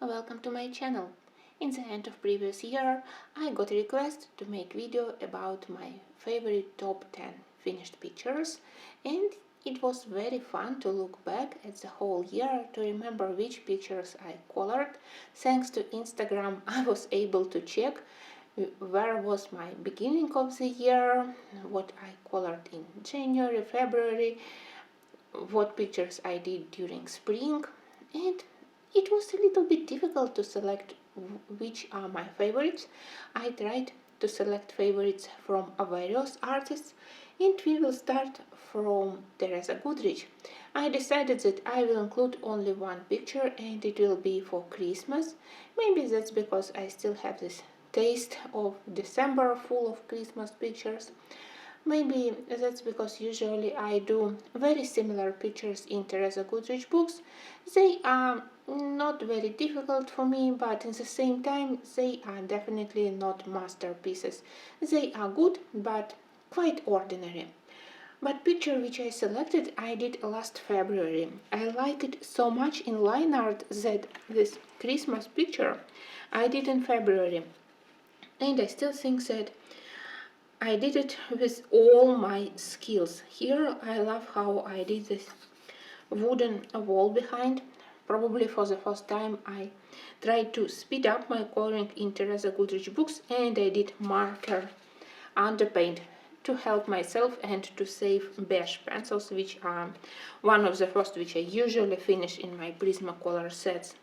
Welcome to my channel. In the end of previous year, I got a request to make video about my favorite top 10 finished pictures, and it was very fun to look back at the whole year to remember which pictures I colored. Thanks to Instagram, I was able to check where was my beginning of the year, what I colored in January, February, what pictures I did during spring, and it was a little bit difficult to select which are my favorites. I tried to select favorites from various artists, and we will start from Teresa Goodrich. I decided that I will include only one picture and it will be for Christmas. Maybe that's because I still have this taste of December full of Christmas pictures. Maybe that's because usually I do very similar pictures in Teresa Goodrich books. They are not very difficult for me, but at the same time they are definitely not masterpieces. They are good, but quite ordinary. But picture which I selected I did last February. I like it so much in line art that this Christmas picture I did in February. And I still think that I did it with all my skills. Here I love how I did this wooden wall behind. Probably for the first time I tried to speed up my coloring in Teresa Goodrich books, and I did marker underpaint to help myself and to save beige pencils, which are one of the first which I usually finish in my Prismacolor sets.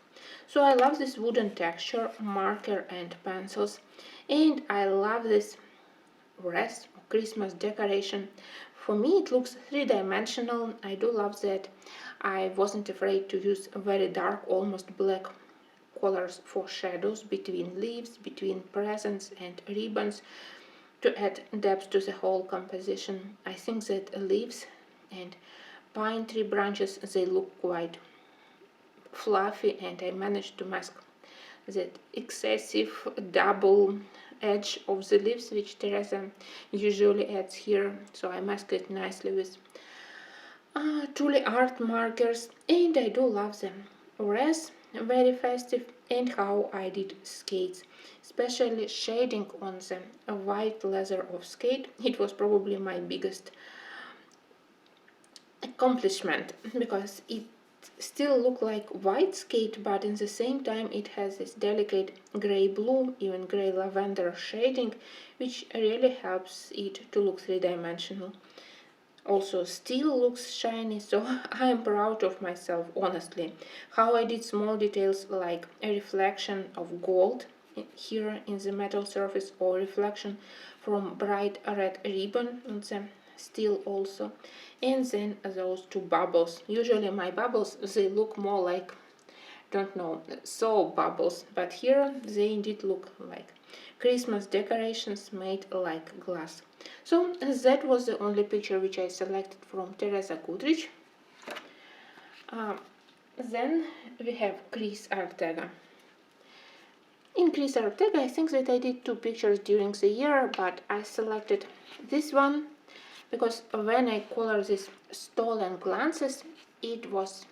So I love this wooden texture, marker and pencils, and I love this wreath or Christmas decoration. For me it looks three-dimensional. I do love that I wasn't afraid to use very dark, almost black colors for shadows between leaves, between presents and ribbons, to add depth to the whole composition. I think that leaves and pine tree branches, they look quite fluffy, and I managed to mask that excessive double edge of the leaves which Teresa usually adds here. So I masked it nicely with truly art markers, and I do love them. Whereas very festive, and how I did skates, especially shading on the white leather of skate. It was probably my biggest accomplishment because it still look like white skate, but in the same time it has this delicate gray blue, even gray lavender shading, which really helps it to look three-dimensional. Also still looks shiny, so I am proud of myself, honestly. How I did small details like a reflection of gold here in the metal surface, or reflection from bright red ribbon on the steel also, and then those two bubbles. Usually my bubbles, they look more like, don't know, soap bubbles, but here they indeed look like Christmas decorations made like glass. So that was the only picture which I selected from Teresa Goodrich. Then we have Chris Ortega. In Chris Ortega, I think that I did two pictures during the year, but I selected this one because when I color these stolen glances, it was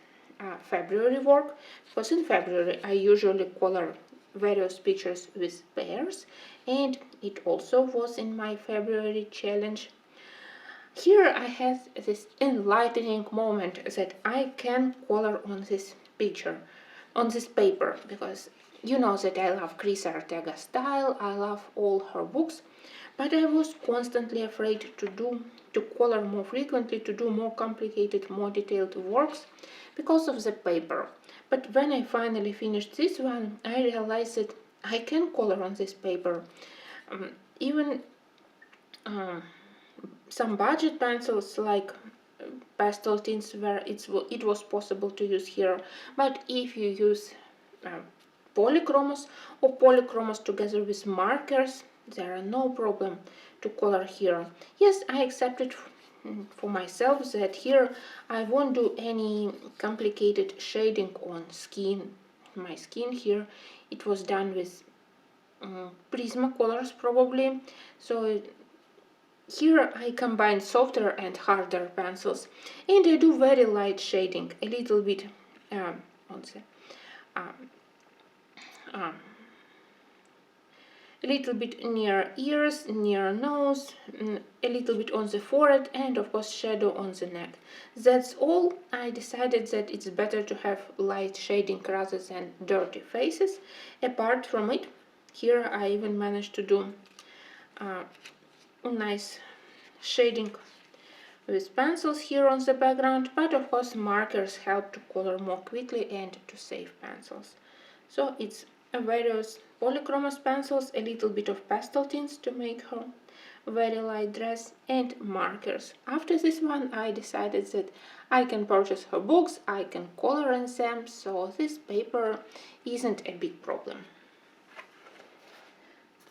February work, because in February I usually color various pictures with pairs, and it also was in my February challenge. Here I had this enlightening moment that I can color on this picture, on this paper, because you know that I love Chris Ortega style, I love all her books, but I was constantly afraid to color more frequently, to do more complicated, more detailed works because of the paper. But when I finally finished this one, I realized that I can color on this paper. Even some budget pencils like pastel tints where it was possible to use here, but if you use polychromos or polychromos together with markers, there are no problem to color here. Yes, I accepted for myself that here I won't do any complicated shading on skin. My skin here, it was done with Prismacolors probably, so here I combine softer and harder pencils, and I do very light shading, a little bit on the a little bit near ears, near nose, a little bit on the forehead, and of course shadow on the neck. That's all. I decided that it's better to have light shading rather than dirty faces. Apart from it, here I even managed to do nice shading with pencils here on the background, but of course markers help to color more quickly and to save pencils. So it's various polychromos pencils, a little bit of pastel tints to make her very light dress, and markers. After this one I decided that I can purchase her books, I can color in them, so this paper isn't a big problem.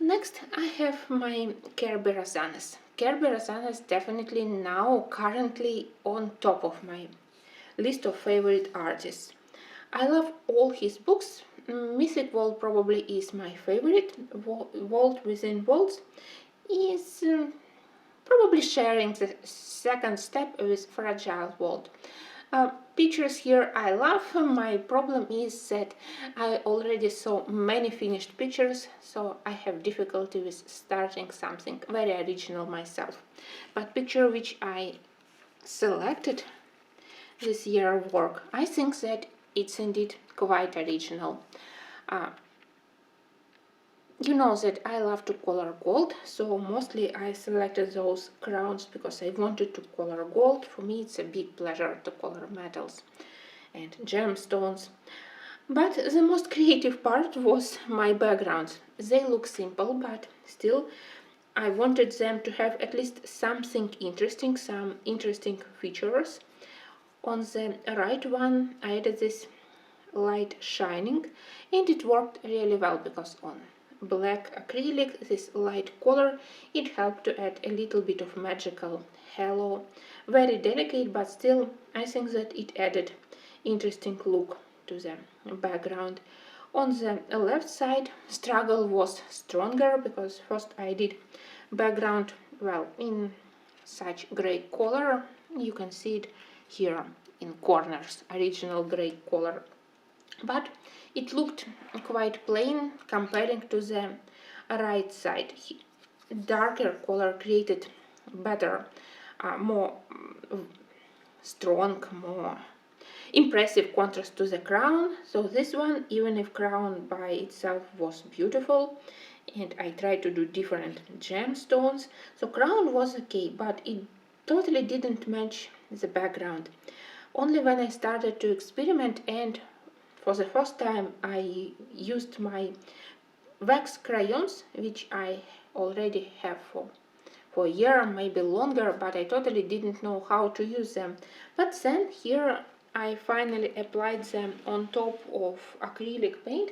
Next I have my Kerberazzanes. Kerberazzanes definitely now currently on top of my list of favorite artists. I love all his books. Mythic World probably is my favorite. World Within Worlds is probably sharing the second step with Fragile World. Pictures here I love. My problem is that I already saw many finished pictures, so I have difficulty with starting something very original myself. But picture which I selected this year work, I think that it's indeed quite original. You know that I love to color gold, so mostly I selected those crowns because I wanted to color gold. For me it's a big pleasure to color metals and gemstones. But the most creative part was my backgrounds. They look simple, but still I wanted them to have at least something interesting, some interesting features. On the right one I added this light shining, and it worked really well because on black acrylic, this light color, it helped to add a little bit of magical halo. Very delicate, but still I think that it added interesting look to the background. On the left side, struggle was stronger because first I did background, well, in such gray color. You can see it here in corners, original gray color. But it looked quite plain comparing to the right side. Darker color created better, more strong, more impressive contrast to the crown. So this one, even if crown by itself was beautiful, and I tried to do different gemstones, so crown was okay, but it totally didn't match the background. Only when I started to experiment and for the first time I used my wax crayons, which I already have for a year, maybe longer, but I totally didn't know how to use them. But then here I finally applied them on top of acrylic paint,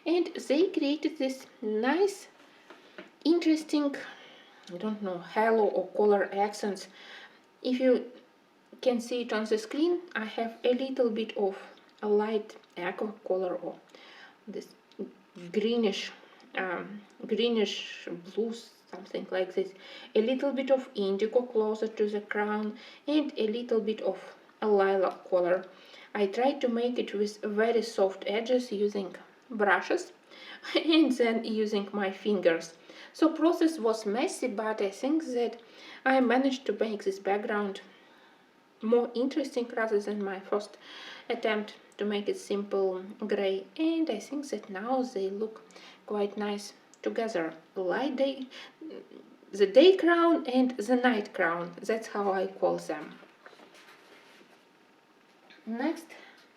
and they created this nice, interesting, I don't know, halo or color accents. If you can see it on the screen, I have a little bit of a light aqua color or this greenish blue, something like this, a little bit of indigo closer to the crown, and a little bit of a lilac color. I tried to make it with very soft edges using brushes and then using my fingers. So process was messy, but I think that I managed to make this background more interesting rather than my first attempt to make it simple gray, and I think that now they look quite nice together. The day crown and the night crown, that's how I call them. Next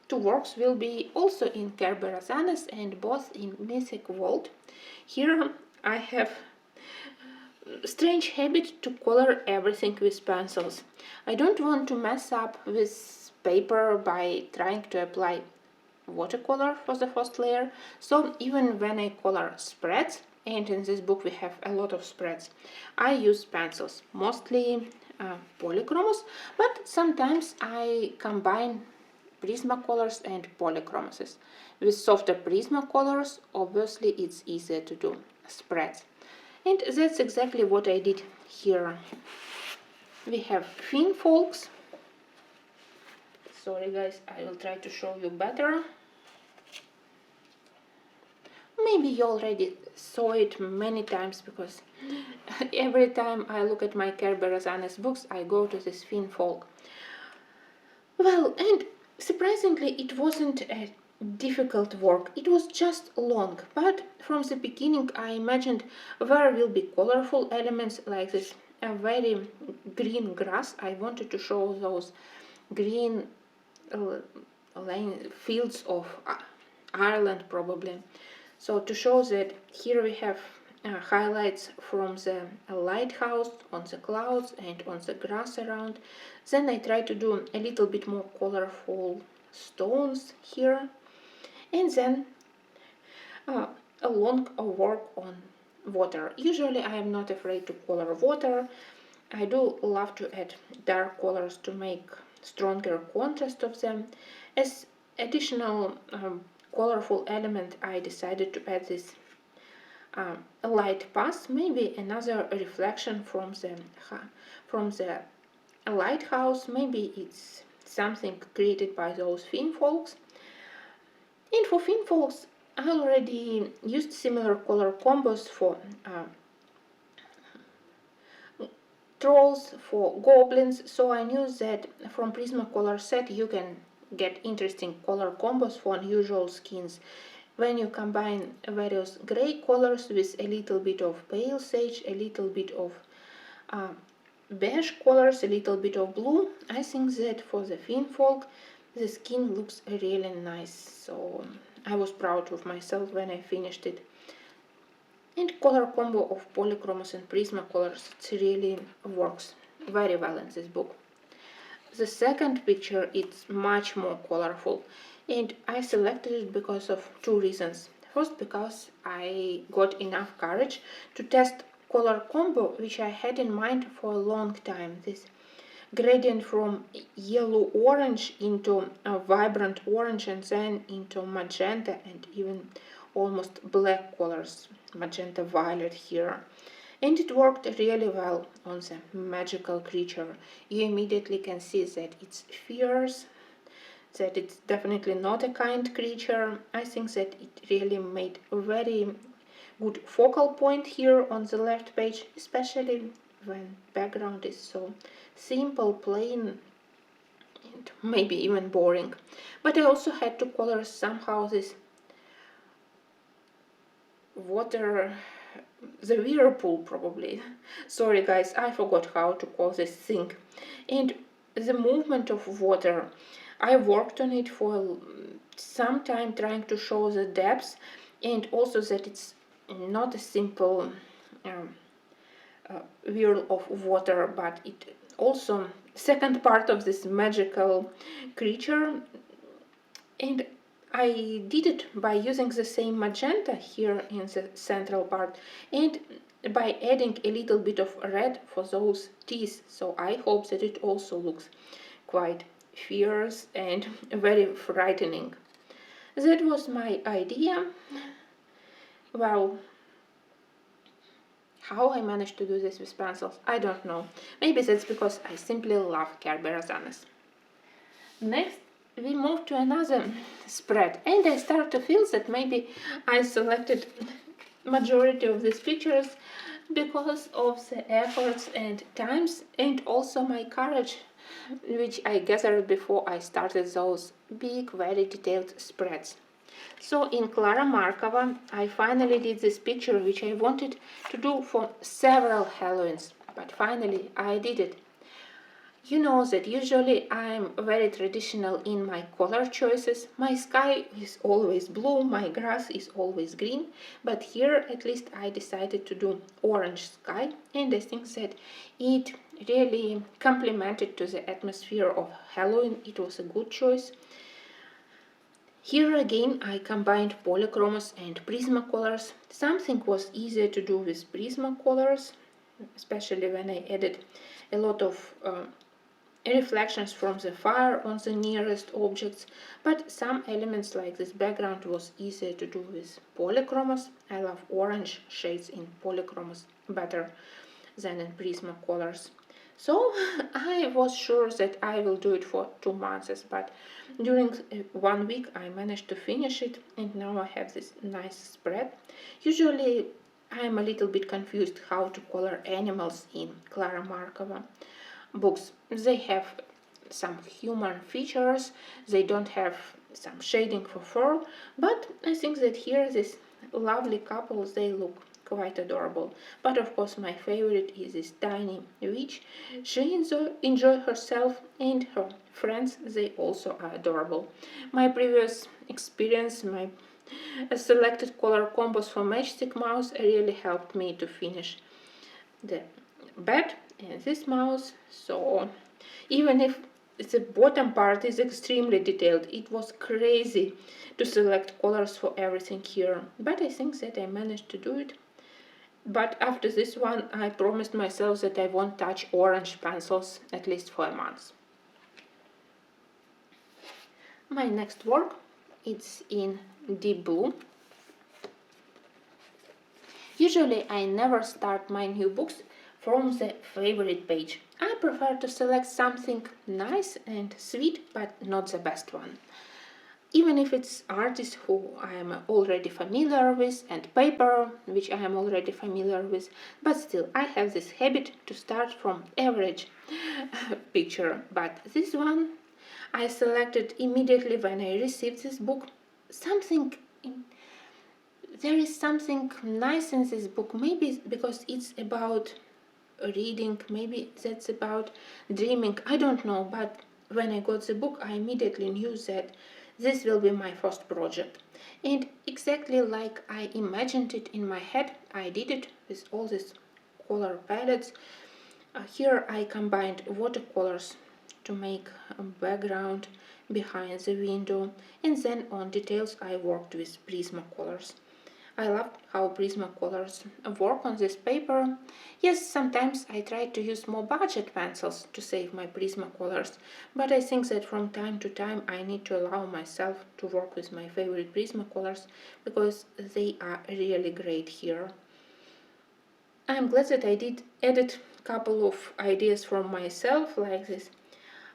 two works will be also in Kerberazzanes and both in Mythic World. Here I have strange habit to color everything with pencils. I don't want to mess up with paper by trying to apply watercolor for the first layer, so even when I color spreads, and in this book we have a lot of spreads, I use pencils, mostly polychromos, but sometimes I combine Prismacolors and polychromos. With softer Prismacolors, obviously it's easier to do spreads. And that's exactly what I did here. We have fin folks. Sorry guys, I will try to show you better. maybe you already saw it many times, because every time I look at my Kolorowanka's books, I go to this thin folk. Well, and surprisingly, it wasn't a difficult work. It was just long, but from the beginning I imagined there will be colorful elements like this, a very green grass. I wanted to show those green fields of Ireland, probably. So to show that here we have highlights from the lighthouse on the clouds and on the grass around. Then I try to do a little bit more colorful stones here, and then a long work on water. Usually I am not afraid to color water. I do love to add dark colors to make stronger contrast of them. As additional colorful element, I decided to add this a light path, maybe another reflection from the lighthouse. Maybe it's something created by those fin folks. And for fin folks, I already used similar color combos for trolls, for goblins, so I knew that from Prismacolor set you can get interesting color combos for unusual skins. When you combine various gray colors with a little bit of pale sage, a little bit of beige colors, a little bit of blue, I think that for the fin folk the skin looks really nice. So I was proud of myself when I finished it. And color combo of polychromos and Prismacolors, it really works very well in this book. The second picture is much more colorful, and I selected it because of two reasons. First, because I got enough courage to test color combo which I had in mind for a long time. This gradient from yellow-orange into a vibrant orange and then into magenta and even almost black colors, magenta violet here. And it worked really well on the magical creature. You immediately can see that it's fierce, that it's definitely not a kind creature. I think that it really made a very good focal point here on the left page, especially when background is so simple, plain, and maybe even boring. But I also had to color somehow this water, the whirlpool probably. Sorry guys, I forgot how to call this thing. And the movement of water, I worked on it for some time, trying to show the depths and also that it's not a simple whirl of water, but it also second part of this magical creature. And I did it by using the same magenta here in the central part and by adding a little bit of red for those teeth, so I hope that it also looks quite fierce and very frightening. That was my idea. Well, how I managed to do this with pencils, I don't know. Maybe that's because I simply love Kolorowankas. Next, we move to another spread, and I start to feel that maybe I selected majority of these pictures because of the efforts and times and also my courage which I gathered before I started those big, very detailed spreads. So in Klara Markova I finally did this picture which I wanted to do for several Halloweens, but finally I did it. You know that usually I'm very traditional in my color choices. My sky is always blue, my grass is always green, but here at least I decided to do orange sky, and I think that it really complemented to the atmosphere of Halloween. It was a good choice. Here again I combined polychromos and Prismacolors. Something was easier to do with Prismacolors, especially when I added a lot of reflections from the fire on the nearest objects, but some elements like this background was easier to do with polychromos. I love orange shades in polychromos better than in Prismacolors. So I was sure that I will do it for 2 months, but during 1 week I managed to finish it, and now I have this nice spread. Usually I'm a little bit confused how to color animals in Clara Markova books. They have some human features, they don't have some shading for fur, but I think that here this lovely couple, they look quite adorable. But of course my favorite is this tiny witch. She enjoy herself, and her friends, they also are adorable. My previous experience, my selected color combos for Matchstick Mouse really helped me to finish the bat and this mouse. So even if the bottom part is extremely detailed, it was crazy to select colors for everything here, but I think that I managed to do it. But after this one I promised myself that I won't touch orange pencils at least for a month. My next work, it's in deep blue. Usually I never start my new books from the favorite page. I prefer to select something nice and sweet, but not the best one. Even if it's artists who I am already familiar with and paper which I am already familiar with, but still I have this habit to start from average picture. But this one I selected immediately when I received this book. There is something nice in this book, maybe because it's about reading, maybe that's about dreaming, I don't know, but when I got the book I immediately knew that this will be my first project. And exactly like I imagined it in my head, I did it with all these color palettes. Here I combined watercolors to make a background behind the window, and then on details I worked with Prismacolors. I love how Prismacolors work on this paper. Yes, sometimes I try to use more budget pencils to save my Prismacolors, but I think that from time to time I need to allow myself to work with my favorite Prismacolors because they are really great here. I'm glad that I did edit a couple of ideas from myself, like this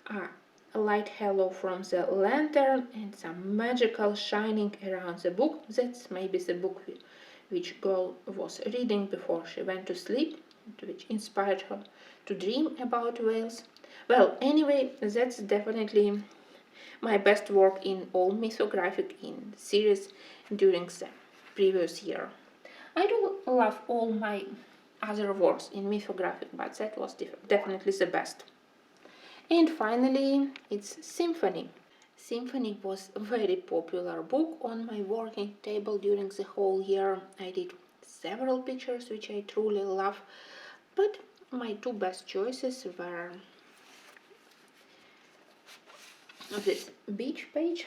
a light halo from the lantern and some magical shining around the book. That's maybe the book which girl was reading before she went to sleep, which inspired her to dream about whales. Well, anyway, that's definitely my best work in all mythographic in series during the previous year. I do love all my other works in mythographic, but that was definitely the best. And finally, it's Symphony. Symphony was a very popular book on my working table during the whole year. I did several pictures which I truly love, but my two best choices were this beach page.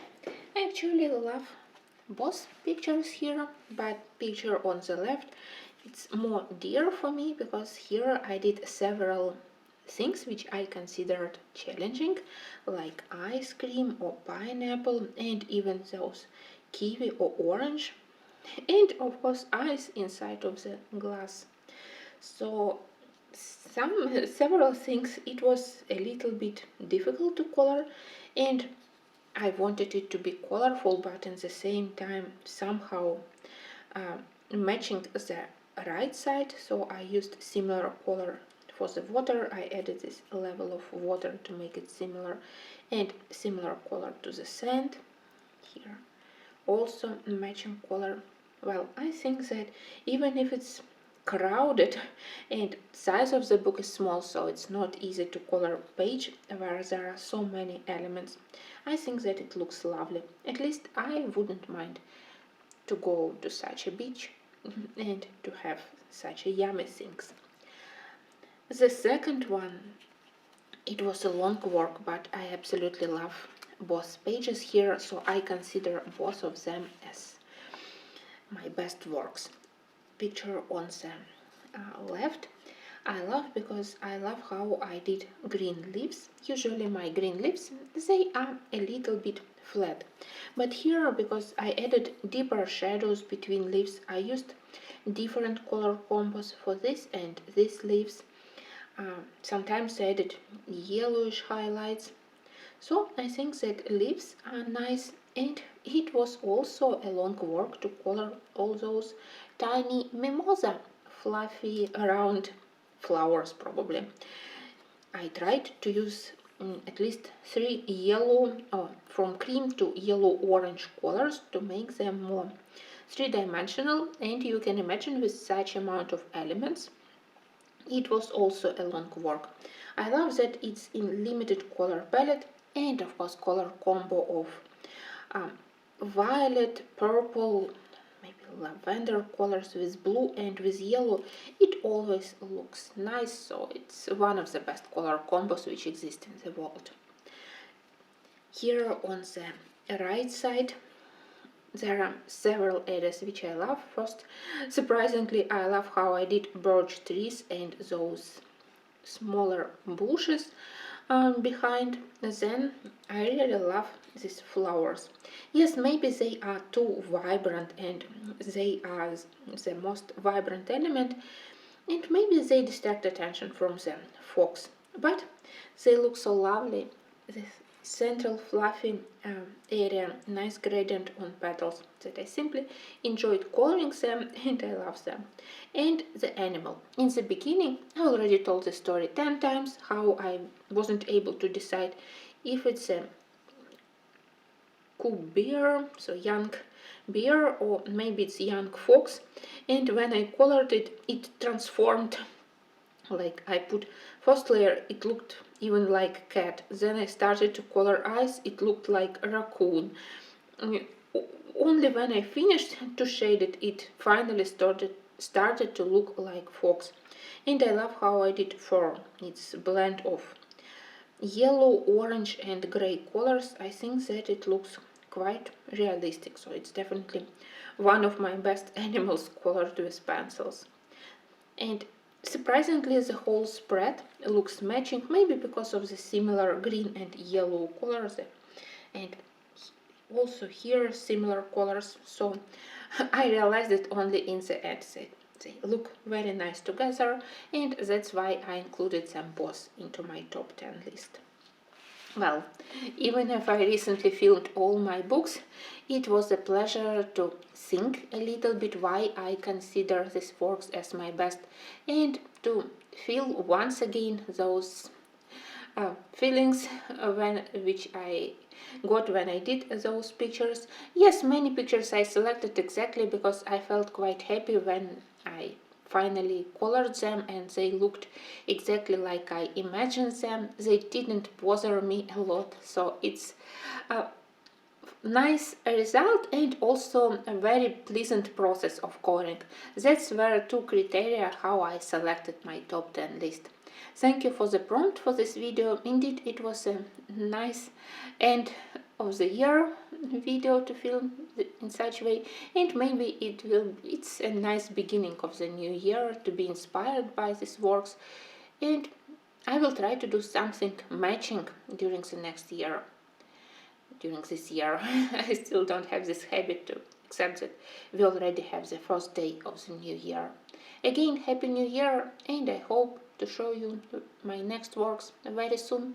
I actually love both pictures here, but picture on the left, it's more dear for me because here I did several things which I considered challenging, like ice cream or pineapple, and even those kiwi or orange, and of course ice inside of the glass. So several things it was a little bit difficult to color, and I wanted it to be colorful, but at the same time somehow matching the right side. So I used similar color for the water. I added this level of water to make it similar, and similar color to the sand here. Also matching color. Well, I think that even if it's crowded and size of the book is small, so it's not easy to color page where there are so many elements, I think that it looks lovely. At least I wouldn't mind to go to such a beach and to have such a yummy things. The second one, it was a long work, but I absolutely love both pages here, so I consider both of them as my best works. Picture on the left, I love because I love how I did green leaves. Usually my green leaves, they are a little bit flat, but here, because I added deeper shadows between leaves, I used different color combos for this and these leaves. Sometimes added yellowish highlights. So I think that leaves are nice, and it was also a long work to color all those tiny mimosa, fluffy round flowers probably. I tried to use at least 3 yellow, from cream to yellow-orange colors to make them more three-dimensional, and you can imagine with such amount of elements it was also a long work. I love that it's in limited color palette and of course color combo of violet, purple, maybe lavender colors with blue and with yellow. It always looks nice, so it's one of the best color combos which exist in the world. Here on the right side there are several areas which I love. First, surprisingly, I love how I did birch trees and those smaller bushes behind. Then I really love these flowers. Yes, maybe they are too vibrant and they are the most vibrant element, and maybe they distract attention from the fox, but they look so lovely. This central fluffy area, nice gradient on petals, that I simply enjoyed coloring them and I love them. And the animal. In the beginning I already told the story 10 times how I wasn't able to decide if it's a cub bear, so young bear, or maybe it's young fox, and when I colored it, it transformed. Like I put first layer, it looked even like cat. Then I started to color eyes, it looked like a raccoon. Only when I finished to shade it, it finally started to look like fox. And I love how I did fur. It's a blend of yellow, orange and gray colors. I think that it looks quite realistic, so it's definitely one of my best animals colored with pencils. And surprisingly, the whole spread looks matching, maybe because of the similar green and yellow colors, and also here similar colors. So I realized it only in the end. They look very nice together, and that's why I included them both into my top 10 list. Well, even if I recently filmed all my books, it was a pleasure to think a little bit why I consider these works as my best, and to feel once again those feelings which I got when I did those pictures. Yes, many pictures I selected exactly because I felt quite happy when I finally colored them and they looked exactly like I imagined them. They didn't bother me a lot, so it's a nice result and also a very pleasant process of coloring. That's were two criteria how I selected my top 10 list. Thank you for the prompt for this video. Indeed, it was a nice end of the year video to film in such way, and maybe it's a nice beginning of the new year to be inspired by these works, and I will try to do something matching during the next year. During this year I still don't have this habit to accept that we already have the first day of the new year. Again, happy new year, and I hope to show you my next works very soon.